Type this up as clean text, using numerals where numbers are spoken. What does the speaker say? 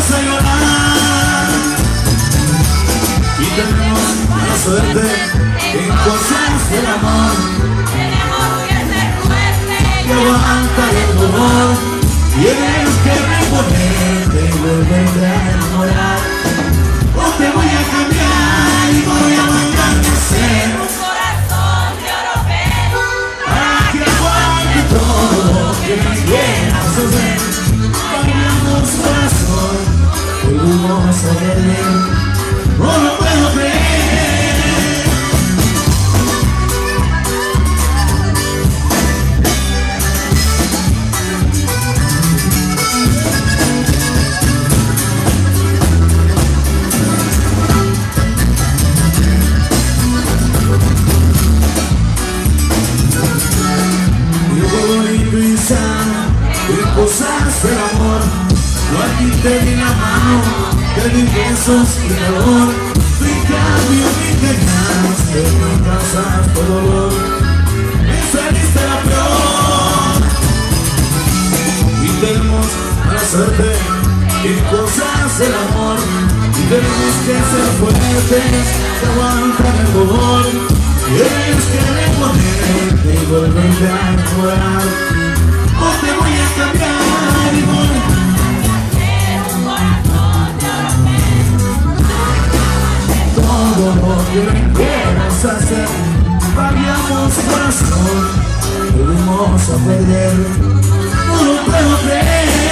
vamos a llorar. Y tenemos la suerte en cosas del amor. Tenemos que ser fuertes Y aguantar el dolor. Tienes que reponerte y volverte a enamorar. O te voy a cambiar y voy a mandarte a ser un corazón de oro pelo. para que aguante todo lo que me quieras hacer. Cambiamos corazón, volvimos a perder. No lo puedo creer. De cosas del amor, yo aquí te di la mano, te di besos y calor. Tú en cambio me engañaste, me causaste dolor, me saliste la peor. Y tenemos la suerte en cosas del amor, y tenemos que ser fuertes, que aguantar el dolor. Tienes que reponerte y volverte a enamorar. O te voy a cambiar y voy a ser un corazón de oro pelo. todo lo que me quieras hacer. Cambiamos corazón, volvimos a perder. No lo puedo creer.